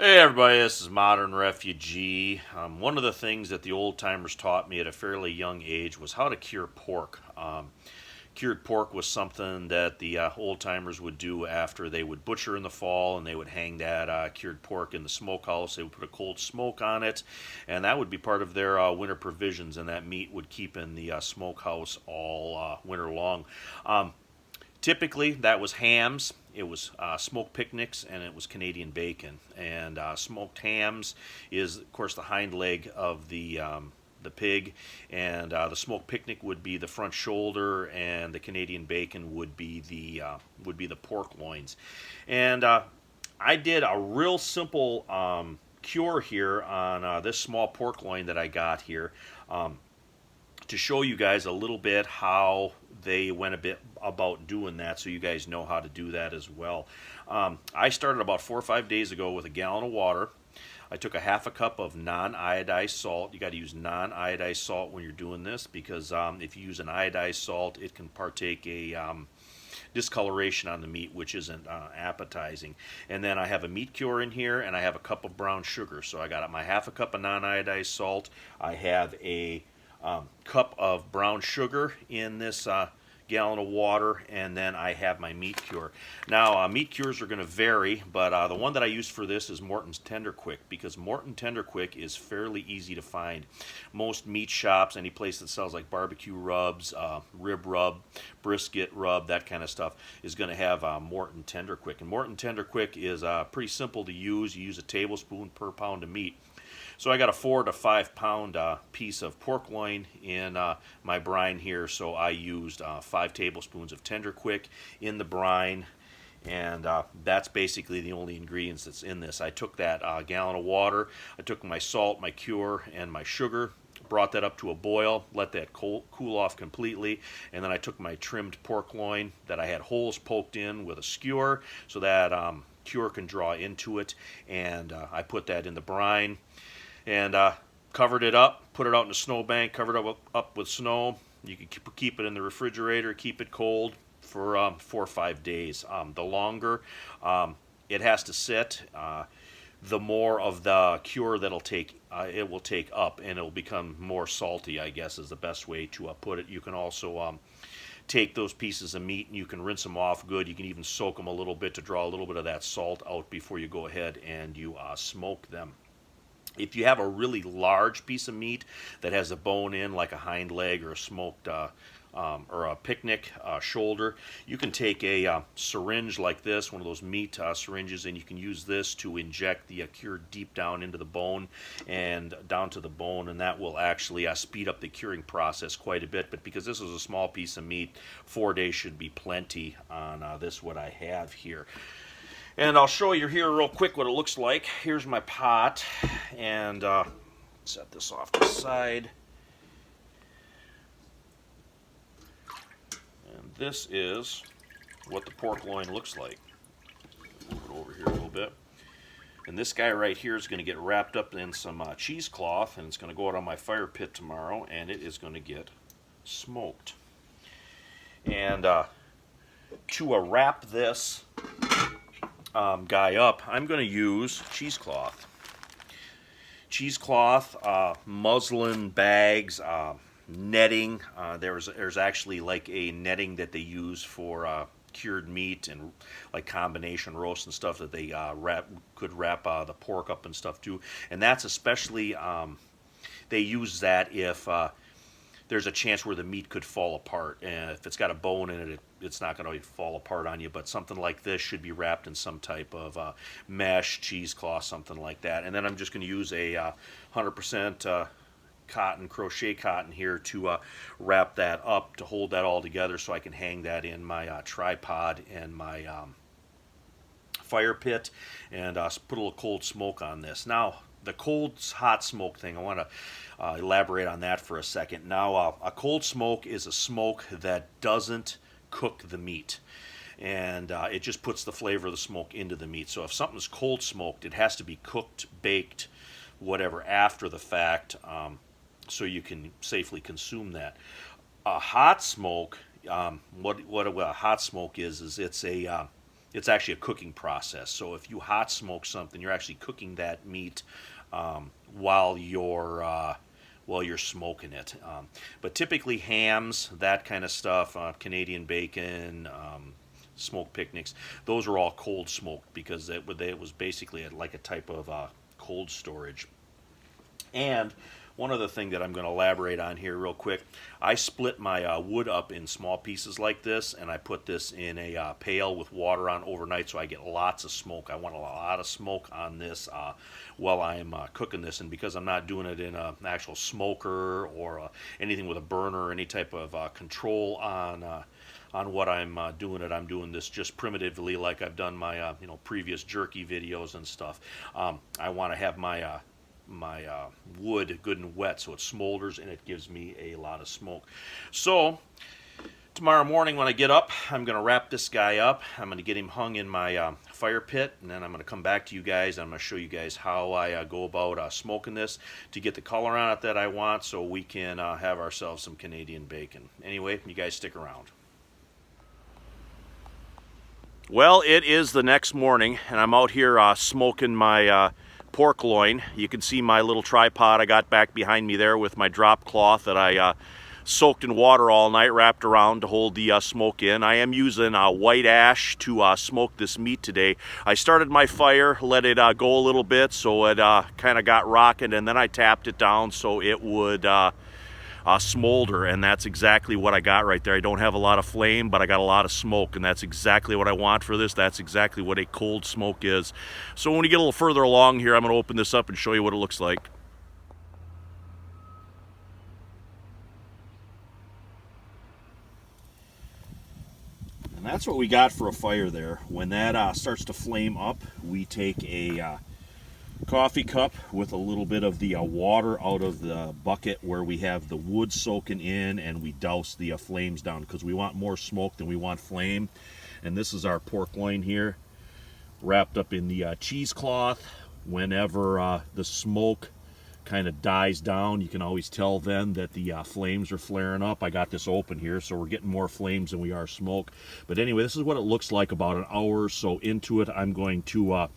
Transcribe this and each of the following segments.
Hey everybody, this is Modern Refugee. One of the things that the old timers taught me at a fairly young age was how to cure pork. Cured pork was something that the old timers would do after they would butcher in the fall, and they would hang that cured pork in the smokehouse. They would put a cold smoke on it, and that would be part of their winter provisions, and that meat would keep in the smokehouse all winter long. Um, Typically, that was hams. It was smoked picnics, and it was Canadian bacon. And smoked hams is, of course, the hind leg of the pig, and the smoked picnic would be the front shoulder, and the Canadian bacon would be the pork loins. And I did a real simple cure here on this small pork loin that I got here. Um, to show you guys a little bit how they went a bit about doing that, so you guys know how to do that as well. I started about 4 or 5 days ago with a gallon of water. I took a half a cup of non-iodized salt. You got to use non-iodized salt when you're doing this, because if you use an iodized salt, it can partake a discoloration on the meat, which isn't appetizing. And then I have a meat cure in here, and I have a cup of brown sugar. So I got my half a cup of non-iodized salt. I have a cup of brown sugar in this gallon of water, and then I have my meat cure. Now, meat cures are going to vary, but the one that I use for this is Morton's Tender Quick, because Morton Tender Quick is fairly easy to find. Most meat shops, any place that sells like barbecue rubs, rib rub, brisket rub, that kind of stuff, is going to have Morton Tender Quick. And Morton Tender Quick is pretty simple to use. You use a tablespoon per pound of meat. So I got a 4 to 5 pound piece of pork loin in my brine here, so I used 5 tablespoons of Tender Quick in the brine, and that's basically the only ingredients that's in this. I took that gallon of water, I took my salt, my cure, and my sugar, brought that up to a boil, let that cool off completely, and then I took my trimmed pork loin that I had holes poked in with a skewer so that cure can draw into it, and I put that in the brine, and covered it up, put it out in a snowbank, covered it up with snow. You can keep it in the refrigerator, keep it cold for 4 or 5 days. The longer it has to sit, the more of the cure it will take up, and it'll become more salty, I guess is the best way to put it. You can also take those pieces of meat and you can rinse them off good. You can even soak them a little bit to draw a little bit of that salt out before you go ahead and you smoke them. If you have a really large piece of meat that has a bone in, like a hind leg or a smoked or a picnic shoulder, you can take a syringe like this, one of those meat syringes, and you can use this to inject the cure deep down into the bone and down to the bone, and that will actually speed up the curing process quite a bit. But because this is a small piece of meat, 4 days should be plenty on this, what I have here. And I'll show you here real quick what it looks like. Here's my pot, and set this off to the side. And this is what the pork loin looks like. Move it over here a little bit. And this guy right here is going to get wrapped up in some cheesecloth, and it's going to go out on my fire pit tomorrow, and it is going to get smoked. And to wrap this guy up, I'm going to use cheesecloth. Muslin bags, netting. There's actually like a netting that they use for cured meat and like combination roast and stuff that they could wrap the pork up and stuff too. And that's especially they use that if there's a chance where the meat could fall apart. And if it's got a bone in it, it's not going to fall apart on you. But something like this should be wrapped in some type of mesh, cheesecloth, something like that. And then I'm just going to use a 100% cotton, crochet cotton here to wrap that up to hold that all together, so I can hang that in my tripod and my fire pit, and put a little cold smoke on this. Now, the cold hot smoke thing, I want to elaborate on that for a second. Now, a cold smoke is a smoke that doesn't cook the meat, and it just puts the flavor of the smoke into the meat. So if something's cold smoked, it has to be cooked, baked, whatever, after the fact, so you can safely consume that. A hot smoke, what a hot smoke is it's a it's actually a cooking process. So if you hot smoke something, you're actually cooking that meat while you're smoking it. But typically hams, that kind of stuff, Canadian bacon, smoked picnics, those are all cold smoked because it was basically like a type of cold storage. And one other thing that I'm going to elaborate on here real quick, I split my wood up in small pieces like this, and I put this in a pail with water on overnight so I get lots of smoke. I want a lot of smoke on this while I'm cooking this, and because I'm not doing it in an actual smoker or anything with a burner or any type of control on what I'm doing it. I'm doing this just primitively, like I've done my previous jerky videos and stuff. I want to have my wood good and wet so it smolders and it gives me a lot of smoke. So tomorrow morning when I get up, I'm going to wrap this guy up. I'm going to get him hung in my fire pit, and then I'm going to come back to you guys. I'm going to show you guys how I go about smoking this to get the color on it that I want so we can have ourselves some Canadian bacon. Anyway, you guys stick around. Well, it is the next morning, and I'm out here smoking my pork loin. You can see my little tripod I got back behind me there with my drop cloth that I soaked in water all night, wrapped around to hold the smoke in. I am using white ash to smoke this meat today. I started my fire, let it go a little bit so it kind of got rocking, and then I tapped it down so it would smolder, and that's exactly what I got right there. I don't have a lot of flame, but I got a lot of smoke, and that's exactly what I want for this. That's exactly what a cold smoke is. So when we get a little further along here, I'm going to open this up and show you what it looks like. And that's what we got for a fire there. When that starts to flame up, we take a coffee cup with a little bit of the water out of the bucket where we have the wood soaking in, and we douse the flames down because we want more smoke than we want flame. And this is our pork loin here, wrapped up in the cheesecloth. Whenever the smoke kind of dies down, you can always tell then that the flames are flaring up. I got this open here, so we're getting more flames than we are smoke. But anyway, this is what it looks like about an hour or so into it. I'm going to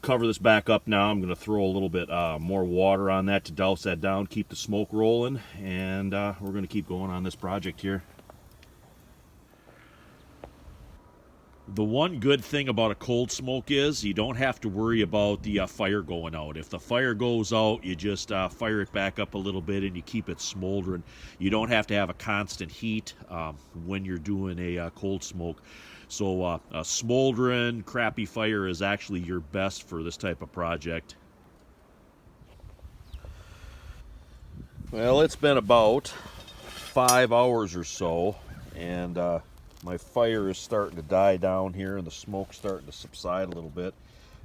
cover this back up now. I'm going to throw a little bit more water on that to douse that down, keep the smoke rolling, and we're going to keep going on this project here. The one good thing about a cold smoke is you don't have to worry about the fire going out. If the fire goes out, you just fire it back up a little bit and you keep it smoldering. You don't have to have a constant heat when you're doing a cold smoke. So a smoldering, crappy fire is actually your best for this type of project. Well, it's been about 5 hours or so, and my fire is starting to die down here and the smoke's starting to subside a little bit.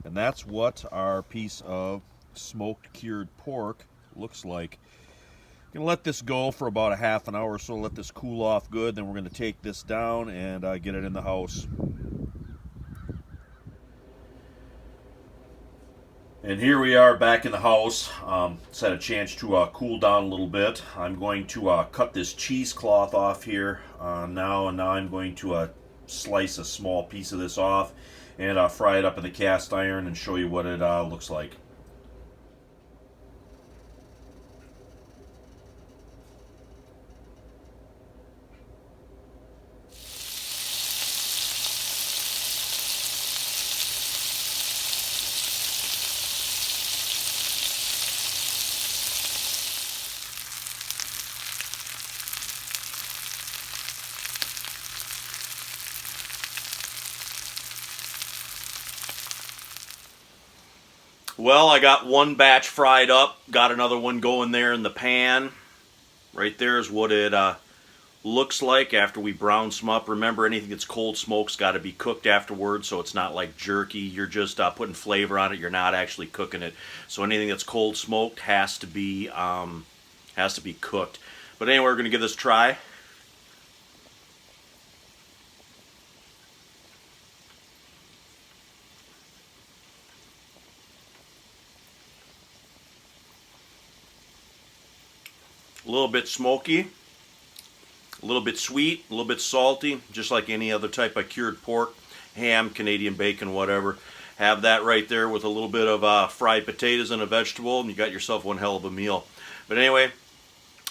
And that's what our piece of smoked cured pork looks like. Going to let this go for about a half an hour or so, let this cool off good, then we're going to take this down and get it in the house. And here we are back in the house. It's had a chance to cool down a little bit. I'm going to cut this cheesecloth off here now, and now I'm going to slice a small piece of this off and fry it up in the cast iron and show you what it looks like. Well, I got one batch fried up, got another one going there in the pan. Right there is what it looks like after we brown some up. Remember, anything that's cold smoked's got to be cooked afterwards, so it's not like jerky. You're just putting flavor on it. You're not actually cooking it. So anything that's cold smoked has to be cooked. But anyway, we're going to give this a try. A little bit smoky, a little bit sweet, a little bit salty, just like any other type of cured pork. ham, Canadian bacon, whatever. Have that right there with a little bit of fried potatoes and a vegetable, and you got yourself one hell of a meal. But anyway,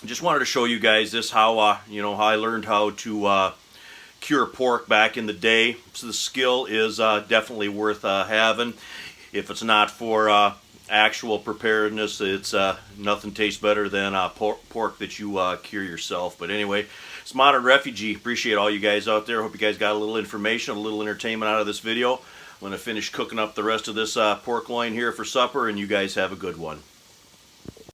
just wanted to show you guys this, how how I learned how to cure pork back in the day. So the skill is definitely worth having. If it's not for actual preparedness, it's nothing tastes better than pork that you cure yourself. But anyway, it's Modern Refugee. Appreciate all you guys out there. Hope you guys got a little information, a little entertainment out of this video. I'm going to finish cooking up the rest of this pork loin here for supper, and you guys have a good one.